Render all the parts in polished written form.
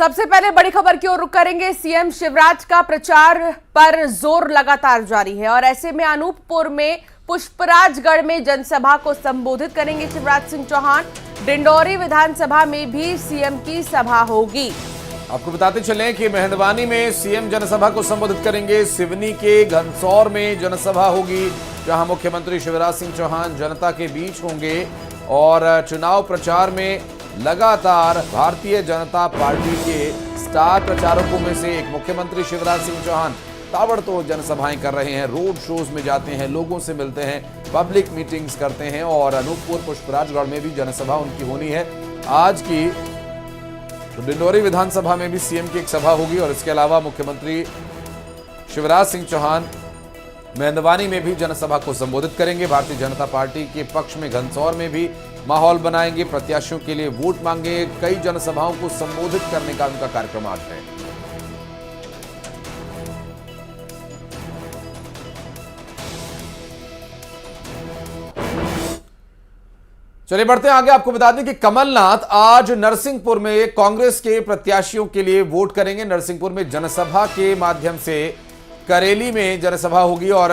सबसे पहले बड़ी खबर की ओर रुख करेंगे। सीएम शिवराज का प्रचार पर जोर लगातार जारी है और ऐसे में अनूपपुर में पुष्पराजगढ़ में जनसभा को संबोधित करेंगे शिवराज सिंह चौहान। डिंडौरी विधानसभा में भी सीएम की सभा होगी। आपको बताते चलें कि मेहंदवानी में सीएम जनसभा को संबोधित करेंगे। सिवनी के घनसौर में जनसभा होगी, जहां मुख्यमंत्री शिवराज सिंह चौहान जनता के बीच होंगे। और चुनाव प्रचार में लगातार भारतीय जनता पार्टी के स्टार प्रचारकों में से एक मुख्यमंत्री शिवराज सिंह चौहान ताबड़तोड़ जनसभाएं कर रहे हैं, रोड शोज में जाते हैं, लोगों से मिलते हैं, पब्लिक मीटिंग्स करते हैं। और अनूपपुर पुष्पराजगढ़ में भी जनसभा उनकी होनी है आज की। तो डिंडौरी विधानसभा में भी सीएम की एक सभा होगी और इसके अलावा मुख्यमंत्री शिवराज सिंह चौहान मेहंदवानी में भी जनसभा को संबोधित करेंगे। भारतीय जनता पार्टी के पक्ष में घनसौर में भी माहौल बनाएंगे, प्रत्याशियों के लिए वोट मांगे। कई जनसभाओं को संबोधित करने का उनका कार्यक्रम आज है। चलिए बढ़ते हैं आगे। आपको बता दें कि कमलनाथ आज नरसिंहपुर में कांग्रेस के प्रत्याशियों के लिए वोट करेंगे। नरसिंहपुर में जनसभा के माध्यम से करेली में जनसभा होगी और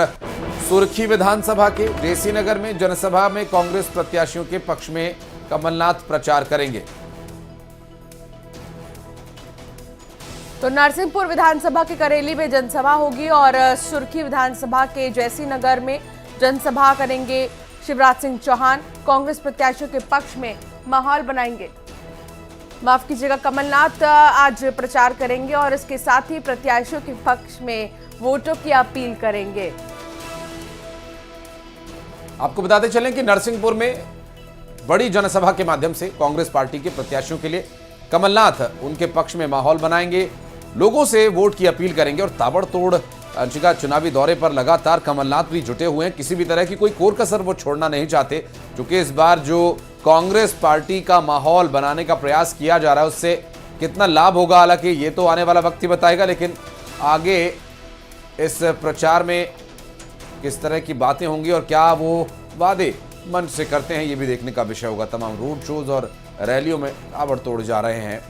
सुरखी विधानसभा के जेसी नगर में जनसभा में कांग्रेस प्रत्याशियों के पक्ष में कमलनाथ प्रचार करेंगे। तो नरसिंहपुर विधानसभा के करेली में जनसभा होगी और सुरखी विधानसभा के जेसी नगर में जनसभा करेंगे शिवराज सिंह चौहान। कांग्रेस प्रत्याशियों के पक्ष में माहौल बनाएंगे, माफ कीजिएगा, कमलनाथ आज प्रचार करेंगे और इसके साथ ही प्रत्याशियों के पक्ष में वोटों की अपील करेंगे। आपको बताते चलें कि नरसिंहपुर में बड़ी जनसभा के माध्यम से कांग्रेस पार्टी के प्रत्याशियों के लिए कमलनाथ उनके पक्ष में माहौल बनाएंगे, लोगों से वोट की अपील करेंगे। और ताबड़तोड़ अंशिका चुनावी दौरे पर लगातार कमलनाथ भी जुटे हुए हैं, किसी भी तरह की कोई कोर कसर वो छोड़ना नहीं चाहते, क्योंकि इस बार जो कांग्रेस पार्टी का माहौल बनाने का प्रयास किया जा रहा है उससे कितना लाभ होगा, हालांकि ये तो आने वाला वक्त ही बताएगा। लेकिन आगे इस प्रचार में किस तरह की बातें होंगी और क्या वो वादे मन से करते हैं, ये भी देखने का विषय होगा। तमाम रोड शोज और रैलियों में ताबड़तोड़ जा रहे हैं।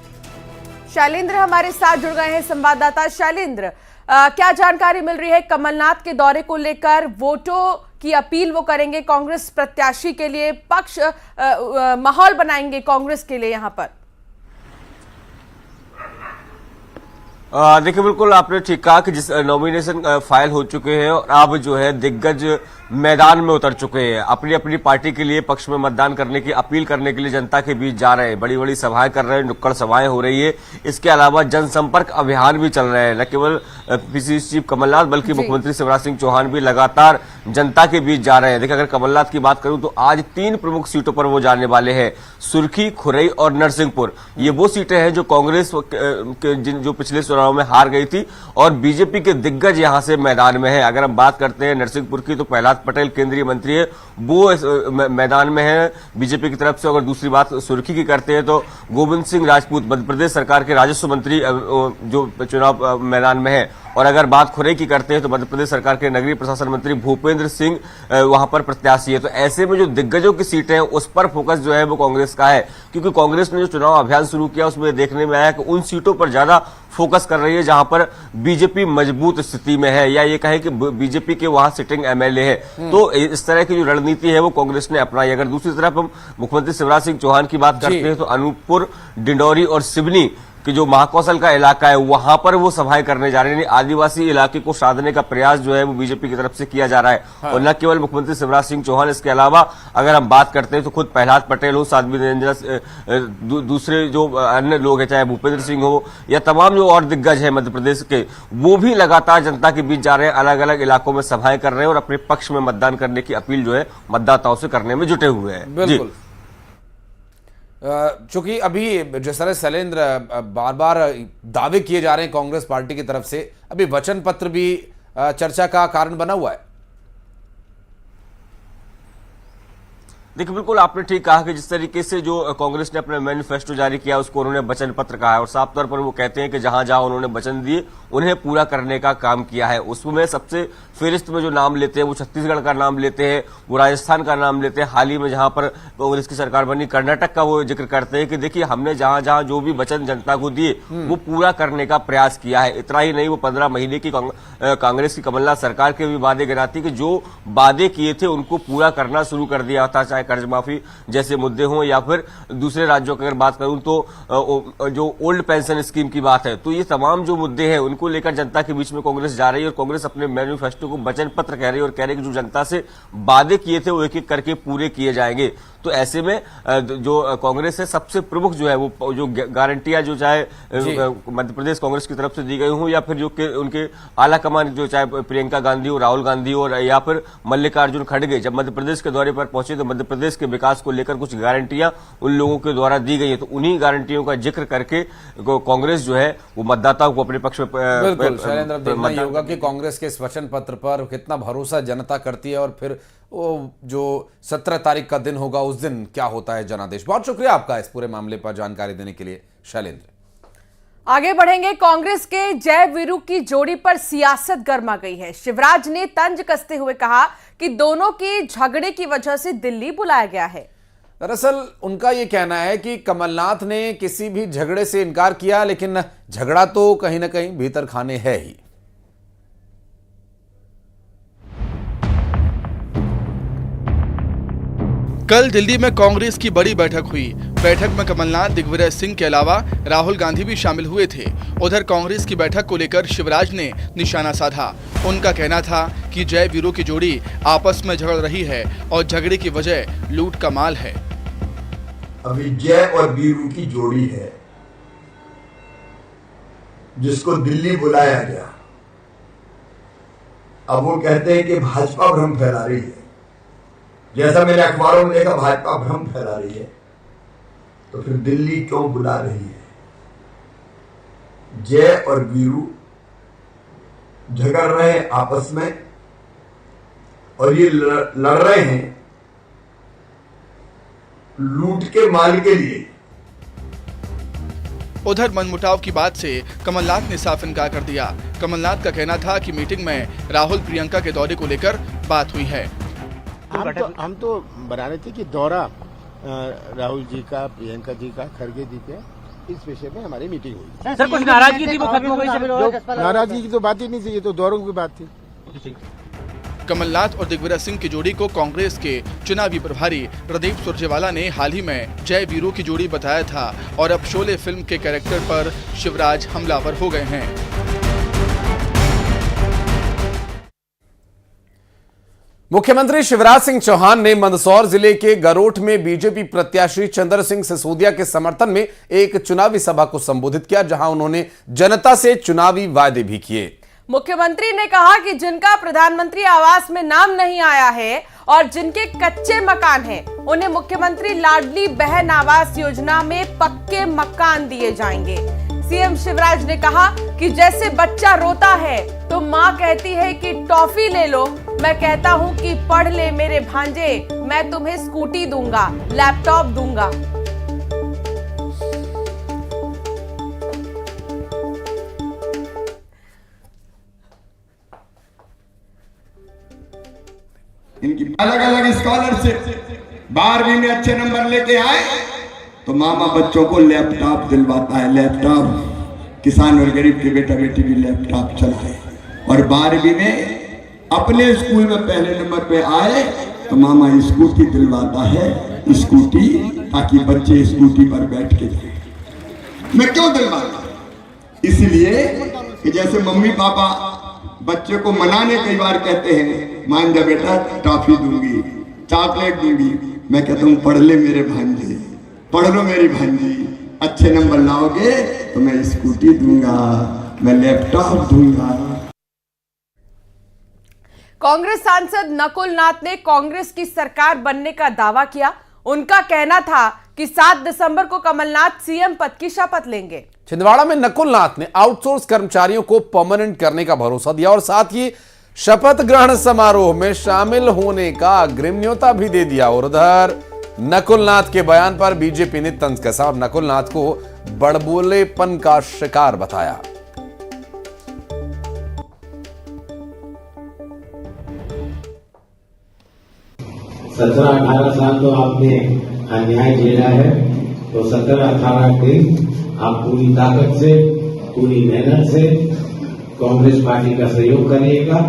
शैलेंद्र हमारे साथ जुड़ गए हैं, संवाददाता शैलेंद्र, क्या जानकारी मिल रही है कमलनाथ के दौरे को लेकर? वोटों की अपील वो करेंगे कांग्रेस प्रत्याशी के लिए, पक्ष माहौल बनाएंगे कांग्रेस के लिए यहां पर। देखिए, बिल्कुल आपने ठीक कहा कि जिस नॉमिनेशन फाइल हो चुके हैं और अब जो है दिग्गज मैदान में उतर चुके हैं, अपनी अपनी पार्टी के लिए पक्ष में मतदान करने की अपील करने के लिए जनता के बीच जा रहे हैं, बड़ी बड़ी सभाएं कर रहे हैं, नुक्कड़ सभाएं हो रही है। इसके अलावा जनसंपर्क अभियान भी चल रहे हैं। न केवल पीसीसी चीफ कमलनाथ बल्कि मुख्यमंत्री शिवराज सिंह चौहान भी लगातार जनता के बीच जा रहे हैं। देखिए, अगर कमलनाथ की बात करूं तो आज 3 प्रमुख सीटों पर वो जाने वाले हैं, सुरखी, खुरई और नरसिंहपुर। ये वो सीटें हैं जो कांग्रेस जो पिछले चुनाव में हार गई थी और बीजेपी के दिग्गज यहां से मैदान में है। अगर हम बात करते हैं नरसिंहपुर की तो प्रहलाद पटेल केंद्रीय मंत्री है, वो इस मैदान में है बीजेपी की तरफ से। अगर दूसरी बात सुरखी की करते हैं तो गोविंद सिंह राजपूत मध्य प्रदेश सरकार के राजस्व मंत्री जो चुनाव मैदान में है। और अगर बात खुरई की करते हैं तो मध्य प्रदेश सरकार के नगरीय प्रशासन मंत्री भूपेंद्र सिंह वहां पर प्रत्याशी है। तो ऐसे में जो दिग्गजों की सीटें हैं उस पर फोकस जो है वो कांग्रेस का है, क्योंकि कांग्रेस ने जो चुनाव अभियान शुरू किया उसमें देखने में आया कि उन सीटों पर ज्यादा फोकस कर रही है जहां पर बीजेपी मजबूत स्थिति में है, या ये कहे कि बीजेपी के वहां सिटिंग एमएलए है। तो इस तरह की जो रणनीति है वो कांग्रेस ने अपनाई। अगर दूसरी तरफ हम मुख्यमंत्री शिवराज सिंह चौहान की बात करते हैं तो अनूपपुर, डिंडौरी और सिवनी कि जो महाकौशल का इलाका है वहां पर वो सभाएं करने जा रहे हैं। आदिवासी इलाके को साधने का प्रयास जो है वो बीजेपी की तरफ से किया जा रहा है। हाँ। और न केवल मुख्यमंत्री शिवराज सिंह चौहान, इसके अलावा अगर हम बात करते हैं तो खुद प्रहलाद पटेल हो, साध्वी निरंजना, दूसरे जो अन्य लोग हैं, चाहे भूपेंद्र सिंह हो या तमाम जो और दिग्गज है मध्य प्रदेश के, वो भी लगातार जनता के बीच जा रहे हैं, अलग अलग इलाकों में सभाएं कर रहे हैं और अपने पक्ष में मतदान करने की अपील जो है मतदाताओं से करने में जुटे हुए हैं। बिल्कुल, चूंकि अभी जिस तरह शैलेंद्र बार बार दावे किए जा रहे हैं कांग्रेस पार्टी की तरफ से, अभी वचन पत्र भी चर्चा का कारण बना हुआ है। देखिए, बिल्कुल आपने ठीक कहा कि जिस तरीके से जो कांग्रेस ने अपना मैनिफेस्टो जारी किया उसको उन्होंने वचन पत्र कहा है और साफ तौर पर वो कहते हैं कि जहां जहां उन्होंने वचन दिए उन्हें पूरा करने का काम किया है। उसमें सबसे फेरिस्त में जो नाम लेते हैं वो छत्तीसगढ़ का नाम लेते हैं, वो राजस्थान का नाम लेते हैं, हाल ही में जहां पर कांग्रेस की सरकार बनी कर्नाटक का वो जिक्र करते हैं कि देखिए हमने जहां जहां जो भी वचन जनता को दिए वो पूरा करने का प्रयास किया है। इतना ही नहीं, वो 15 महीने की कांग्रेस की कमलनाथ सरकार के भी वादे गिनाती कि जो वादे किए थे उनको पूरा करना शुरू कर दिया था, चाहे कर्ज माफी जैसे मुद्दे हों या फिर दूसरे राज्यों की अगर बात करूं तो जो ओल्ड पेंशन स्कीम की बात है, तो ये तमाम जो मुद्दे हैं उनको लेकर जनता के बीच में कांग्रेस जा रही है और कांग्रेस अपने मैनिफेस्टो को वचन पत्र कह रही है और कह रही है कि जो जनता से वादे किए थे वो एक एक करके पूरे किए जाएंगे। तो ऐसे में जो कांग्रेस है सबसे प्रमुख जो है वो जो गारंटियां जो चाहे मध्य प्रदेश कांग्रेस की तरफ से दी गई हों या फिर जो उनके आला कमान जो चाहे प्रियंका गांधी हो, राहुल गांधी हो या फिर मल्लिकार्जुन खड़गे जब मध्य प्रदेश के दौरे पर पहुंचे तो मध्य प्रदेश के विकास को लेकर कुछ गारंटियां उन लोगों के द्वारा दी गई है। तो उन्हीं गारंटियों का जिक्र करके कांग्रेस जो है वो मतदाताओं को अपने पक्ष में बिल्कुल शैलेंद्र, देखना ही होगा कि कांग्रेस के इस वचन पत्र पर कितना भरोसा जनता करती है और फिर वो जो 17 तारीख का दिन होगा उस दिन क्या होता है जनादेश। बहुत शुक्रिया आपका इस पूरे मामले पर जानकारी देने के लिए शैलेंद्र। आगे बढ़ेंगे। कांग्रेस के जय वीरू की जोड़ी पर सियासत गर्मा गई है। शिवराज ने तंज कसते हुए कहा कि दोनों के झगड़े की वजह से दिल्ली बुलाया गया है। दरअसल उनका यह कहना है कि कमलनाथ ने किसी भी झगड़े से इनकार किया, लेकिन झगड़ा तो कहीं ना कहीं भीतर खाने है ही। कल दिल्ली में कांग्रेस की बड़ी बैठक हुई। बैठक में कमलनाथ, दिग्विजय सिंह के अलावा राहुल गांधी भी शामिल हुए थे। उधर कांग्रेस की बैठक को लेकर शिवराज ने निशाना साधा। उनका कहना था कि जय वीरू की जोड़ी आपस में झगड़ रही है और झगड़े की वजह लूट का माल है। अभी जय और वीरू की जोड़ी है जिसको दिल्ली बुलाया गया। अब वो कहते हैं कि भाजपा भ्रम फैला रही है। जैसा मैंने अखबारों में देखा भाजपा भ्रम फैला रही है, तो फिर दिल्ली क्यों बुला रही है? जय और वीरू झगड़ रहे हैं आपस में और ये लड़ रहे हैं लूट के माल के लिए। उधर मनमुटाव की बात से कमलनाथ ने साफ इनकार कर दिया। कमलनाथ का कहना था कि मीटिंग में राहुल प्रियंका के दौरे को लेकर बात हुई है। हम तो बना रहे थे कि दौरा राहुल जी का, प्रियंका जी का, खड़गे जी का, इस विषय में हमारी मीटिंग हुई। सर कुछ नाराजगी थी वो खत्म हो गई? नाराजगी की तो बात ही नहीं थी, ये तो दौरों की बात थी। कमलनाथ और दिग्विजय सिंह की जोड़ी को कांग्रेस के चुनावी प्रभारी प्रदीप सुरजेवाला ने हाल ही में जय वीरू की जोड़ी बताया था और अब शोले फिल्म के कैरेक्टर पर शिवराज हमलावर हो गए हैं। मुख्यमंत्री शिवराज सिंह चौहान ने मंदसौर जिले के गरोठ में बीजेपी प्रत्याशी चंद्र सिंह सिसोदिया के समर्थन में एक चुनावी सभा को संबोधित किया, जहां उन्होंने जनता से चुनावी वादे भी किए। मुख्यमंत्री ने कहा कि जिनका प्रधानमंत्री आवास में नाम नहीं आया है और जिनके कच्चे मकान हैं, उन्हें मुख्यमंत्री लाडली बहन आवास योजना में पक्के मकान दिए जाएंगे। सीएम शिवराज ने कहा कि जैसे बच्चा रोता है तो माँ कहती है कि टॉफी ले लो, मैं कहता हूँ कि पढ़ ले मेरे भांजे, मैं तुम्हें स्कूटी दूंगा, लैपटॉप दूंगा। इनकी अलग अलग स्कॉलरशिप 12वीं में अच्छे नंबर लेके आए तो मामा बच्चों को लैपटॉप दिलवाता है। लैपटॉप किसान और गरीब के बेटा बेटी भी लैपटॉप चलाए। और 12वीं में अपने स्कूल में पहले नंबर पे आए तो मामा स्कूटी दिलवाता है, स्कूटी, ताकि बच्चे स्कूटी पर बैठ के जाए। मैं क्यों दिलवाता? इसलिए कि जैसे मम्मी पापा बच्चे को मनाने कई बार कहते हैं, मान जा बेटा टॉफी दूंगी, चॉकलेट दूंगी, मैं कहता हूँ पढ़ ले मेरे भांजे, पढ़ लो मेरी भांजी, अच्छे नंबर लाओगे तो मैं स्कूटी दूंगा, मैं लैपटॉप दूंगा। कांग्रेस सांसद नकुल नाथ ने कांग्रेस की सरकार बनने का दावा किया। उनका कहना था कि 7 दिसंबर को कमलनाथ सीएम पद की शपथ लेंगे। छिंदवाड़ा में नकुल नाथ ने आउटसोर्स कर्मचारियों को परमानेंट करने का भरोसा दिया और साथ ही शपथ ग्रहण समारोह में शामिल होने का अग्रिम न्योता भी दे दिया। और उधर नकुल नाथ के बयान पर बीजेपी ने तंज कसा और नकुल नाथ को बड़बोलेपन का शिकार बताया। 17-18 साल तो आपने अन्याय झेला है, तो 17-18 दिन आप पूरी ताकत से, पूरी मेहनत से कांग्रेस पार्टी का सहयोग करिएगा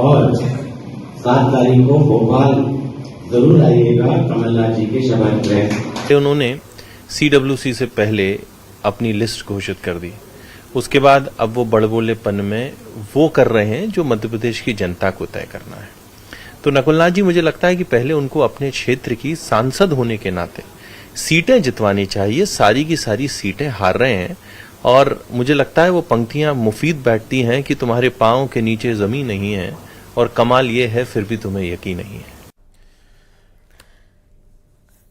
और 7 तारीख को भोपाल जरूर आइएगा कमलनाथ जी के शपथ ग्रहण। उन्होंने CWC से पहले अपनी लिस्ट घोषित कर दी, उसके बाद अब वो बड़बोलेपन में वो कर रहे हैं जो मध्य प्रदेश की जनता को तय करना है। तो नकुलनाथ जी, मुझे लगता है कि पहले उनको अपने क्षेत्र की सांसद होने के नाते सीटें जितवानी चाहिए। सारी की सारी सीटें हार रहे हैं और मुझे लगता है वो पंक्तियां मुफीद बैठती हैं कि तुम्हारे पांव के नीचे जमीन नहीं है और कमाल ये है फिर भी तुम्हें यकीन नहीं है।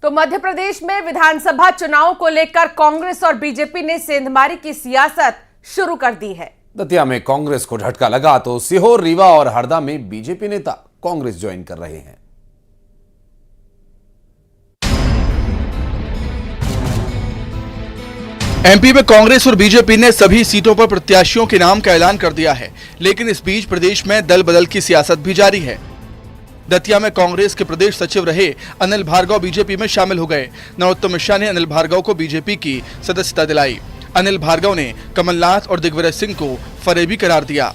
तो मध्य प्रदेश में विधानसभा चुनाव को लेकर कांग्रेस और बीजेपी ने सेंधमारी की सियासत शुरू कर दी है। दतिया में कांग्रेस को झटका लगा तो सीहोर, रीवा और हरदा में बीजेपी नेता कांग्रेस ज्वाइन कर रहे हैं। एमपी में कांग्रेस और बीजेपी ने सभी सीटों पर प्रत्याशियों के नाम का ऐलान कर दिया है, लेकिन इस बीच प्रदेश में दल बदल की सियासत भी जारी है। दतिया में कांग्रेस के प्रदेश सचिव रहे अनिल भार्गव बीजेपी में शामिल हो गए। नरोत्तम मिश्रा ने अनिल भार्गव को बीजेपी की सदस्यता दिलाई। अनिल भार्गव ने कमलनाथ और दिग्विजय सिंह को फरेबी करार दिया।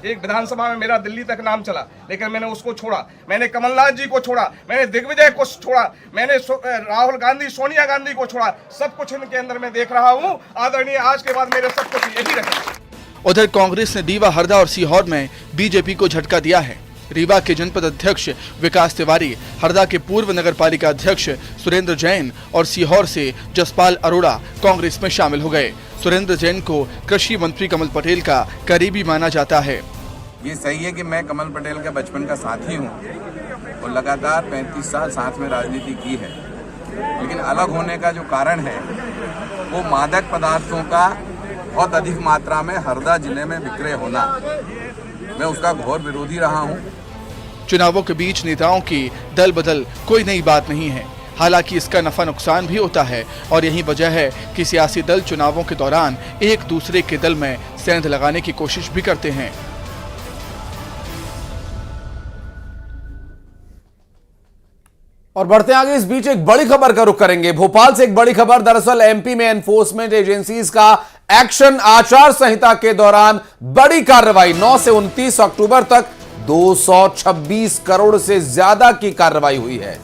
एक विधानसभा में मेरा दिल्ली तक नाम चला, लेकिन मैंने उसको छोड़ा, मैंने कमलनाथ जी को छोड़ा, मैंने दिग्विजय को छोड़ा, मैंने राहुल गांधी, सोनिया गांधी को छोड़ा। सब कुछ इनके अंदर मैं देख रहा हूं। आदरणीय, आज के बाद मेरे सब कुछ यही रखेगा। उधर कांग्रेस ने रीवा, हरदा और सीहोर में बीजेपी को झटका दिया है। रीवा के जनपद अध्यक्ष विकास तिवारी, हरदा के पूर्व नगर पालिका अध्यक्ष सुरेंद्र जैन और सीहोर से जसपाल अरोड़ा कांग्रेस में शामिल हो गए। सुरेंद्र जैन को कृषि मंत्री कमल पटेल का करीबी माना जाता है। ये सही है कि मैं कमल पटेल का बचपन का साथी हूँ और लगातार 35 साल साथ में राजनीति की है, लेकिन अलग होने का जो कारण है वो मादक पदार्थों का बहुत अधिक मात्रा में हरदा जिले में विक्रय होना। मैं उसका घोर विरोधी रहा हूँ। चुनावों के बीच नेताओं की दल बदल कोई नई बात नहीं है, हालांकि इसका नफा नुकसान भी होता है और यही वजह है कि सियासी दल चुनावों के दौरान एक दूसरे के दल में सेंध लगाने की कोशिश भी करते हैं। और बढ़ते आगे, इस बीच एक बड़ी खबर का रुख करेंगे। भोपाल से एक बड़ी खबर। दरअसल एमपी में एनफोर्समेंट एजेंसीज का एक्शन, आचार संहिता के दौरान बड़ी कार्रवाई। 9 से 29 अक्टूबर तक 226 करोड़ से ज्यादा की कार्रवाई हुई है।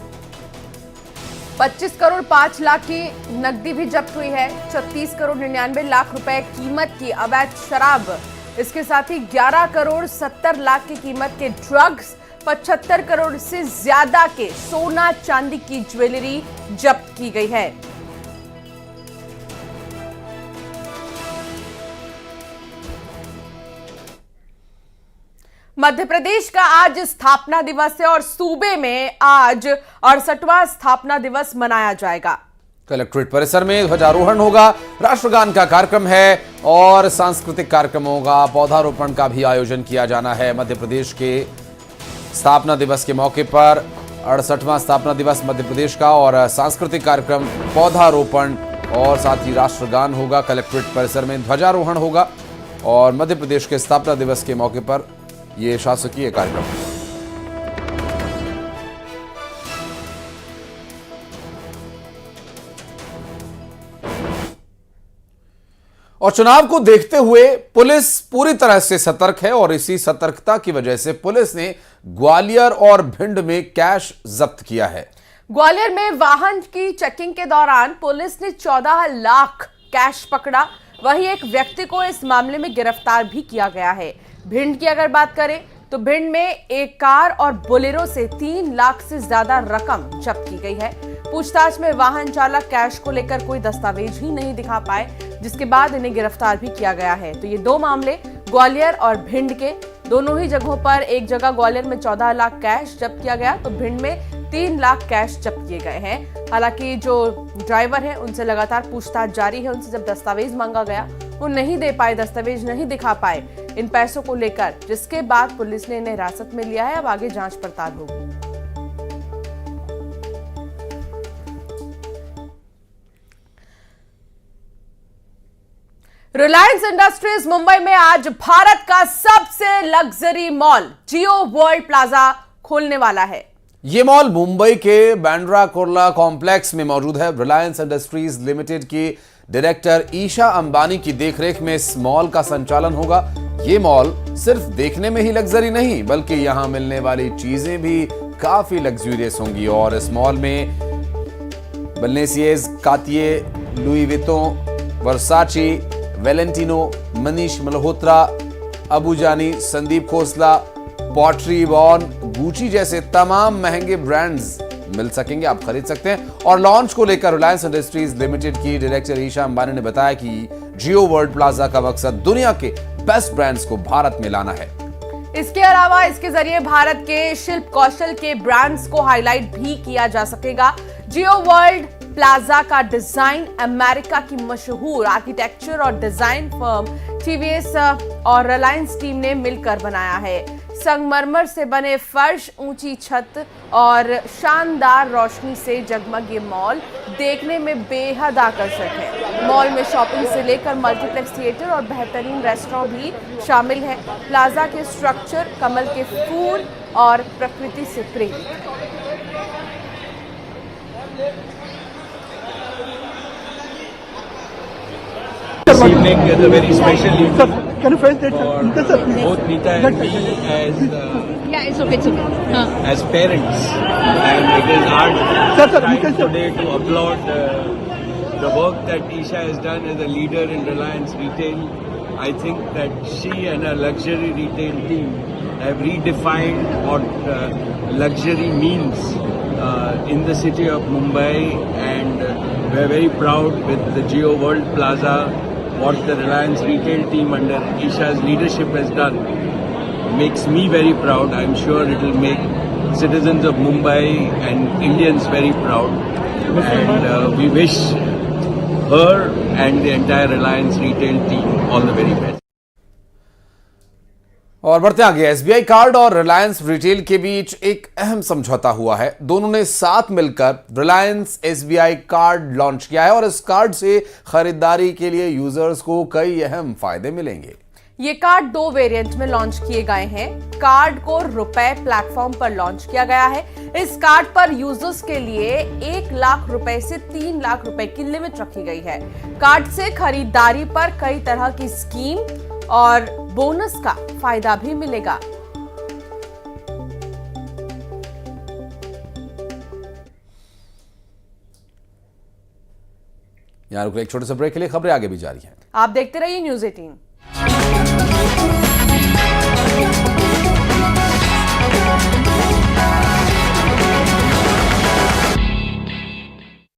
25 करोड़ 5 लाख की नकदी भी जब्त हुई है। 36 करोड़ 99 लाख रुपए कीमत की अवैध शराब, इसके साथ ही 11 करोड़ 70 लाख की कीमत के ड्रग्स, 75 करोड़ से ज्यादा के सोना चांदी की ज्वेलरी जब्त की गई है। मध्य प्रदेश का आज स्थापना दिवस है और सूबे में आज 68वां स्थापना दिवस मनाया जाएगा। कलेक्ट्रेट परिसर में ध्वजारोहण होगा, राष्ट्रगान का कार्यक्रम है और सांस्कृतिक कार्यक्रम होगा। पौधारोपण का भी आयोजन किया जाना है। मध्य प्रदेश के स्थापना दिवस के मौके पर 68वां स्थापना दिवस मध्य प्रदेश का और सांस्कृतिक कार्यक्रम, पौधारोपण और साथ ही राष्ट्रगान होगा। कलेक्ट्रेट परिसर में ध्वजारोहण होगा और मध्य प्रदेश के स्थापना दिवस के मौके पर यह शासकीय कार्यक्रम है। और चुनाव को देखते हुए पुलिस पूरी तरह से सतर्क है और इसी सतर्कता की वजह से पुलिस ने ग्वालियर और भिंड में कैश जब्त किया है। ग्वालियर में वाहन की चेकिंग के दौरान पुलिस ने 14 लाख कैश पकड़ा। वहीं एक व्यक्ति को इस मामले में गिरफ्तार भी किया गया है। भिंड की अगर बात करें तो भिंड में एक कार और बोलेरो से 3 लाख से ज्यादा रकम जब्त की गई है। पूछताछ में वाहन चालक कैश को लेकर कोई दस्तावेज ही नहीं दिखा पाए, जिसके बाद इन्हें गिरफ्तार भी किया गया है। तो ये दो मामले ग्वालियर और भिंड के, दोनों ही जगहों पर एक जगह ग्वालियर में 14 लाख कैश जब्त किया गया तो भिंड में 3 लाख कैश जब्त किए गए हैं। हालांकि जो ड्राइवर है उनसे लगातार पूछताछ जारी है। उनसे जब दस्तावेज मांगा गया वो नहीं दे पाए, दस्तावेज नहीं दिखा पाए इन पैसों को लेकर, जिसके बाद पुलिस ने इन्हें हिरासत में लिया है। अब आगे जांच पड़ताल होगी। रिलायंस इंडस्ट्रीज मुंबई में आज भारत का सबसे लग्जरी मॉल जियो वर्ल्ड प्लाजा खोलने वाला है। ये मॉल मुंबई के बांद्रा कुर्ला कॉम्प्लेक्स में मौजूद है। रिलायंस इंडस्ट्रीज लिमिटेड की डायरेक्टर ईशा अंबानी की देखरेख में इस मॉल का संचालन होगा। ये मॉल सिर्फ देखने में ही लग्जरी नहीं, बल्कि यहां मिलने वाली चीजें भी काफी लग्जूरियस होंगी। और इस मॉल में बलेंसियाज, कार्टिए, लुई विटोन, वर्साची, वैलेंटिनो, मनीष मल्होत्रा, अबू जानी, Sandeep Khosla, pottery born, Gucci जैसे तमाम महंगे ब्रांड्स मिल सकेंगे, आप खरीद सकते हैं। और लॉन्च को लेकर रिलायंस इंडस्ट्रीज लिमिटेड की डायरेक्टर ईशा अंबानी ने बताया कि जियो वर्ल्ड प्लाजा का मकसद दुनिया के बेस्ट ब्रांड्स को भारत में लाना है। इसके अलावा इसके जरिए भारत के शिल्प कौशल के ब्रांड्स को हाईलाइट भी किया जा सकेगा। जियो वर्ल्ड प्लाजा का डिजाइन अमेरिका की मशहूर आर्किटेक्चर और डिजाइन फर्म टीवीएस और रिलायंस टीम ने मिलकर बनाया है। संगमरमर से बने फर्श, ऊंची छत और शानदार रोशनी से जगमग ये मॉल देखने में बेहद आकर्षक है। मॉल में शॉपिंग से लेकर मल्टीप्लेक्स थिएटर और बेहतरीन रेस्टोरेंट भी शामिल है। प्लाजा के स्ट्रक्चर कमल के फूल और प्रकृति से प्रेरित है। This evening is a very special evening for both Neeta and me as parents, and it is our time today to applaud the work that Isha has done as a leader in Reliance Retail. I think that she and her luxury retail team have redefined what luxury means in the city of Mumbai, and we are very proud with the Jio World Plaza. What the Reliance retail team under Isha's leadership has done makes me very proud. I'm sure it will make citizens of Mumbai and Indians very proud. And we wish her and the entire Reliance retail team all the very best. और बढ़ते आगे, SBI card और Reliance retail के बीच एक अहम समझौता हुआ है। दोनों ने साथ मिलकर रिलायंस एसबीआई कार्ड लॉन्च किया है और इस कार्ड से खरीदारी के लिए यूजर्स को कई अहम फायदे मिलेंगे। ये कार्ड 2 वेरिएंट में लॉन्च किए गए हैं। कार्ड को रुपए प्लेटफॉर्म पर लॉन्च किया गया है। इस कार्ड पर यूजर्स के लिए 1 लाख रुपए से 3 लाख रुपए की लिमिट रखी गई है। कार्ड से खरीदारी पर कई तरह की स्कीम और बोनस का फायदा भी मिलेगा। यहां रुक एक छोटे से ब्रेक के लिए, खबरें आगे भी जारी हैं। आप देखते रहिए News 18।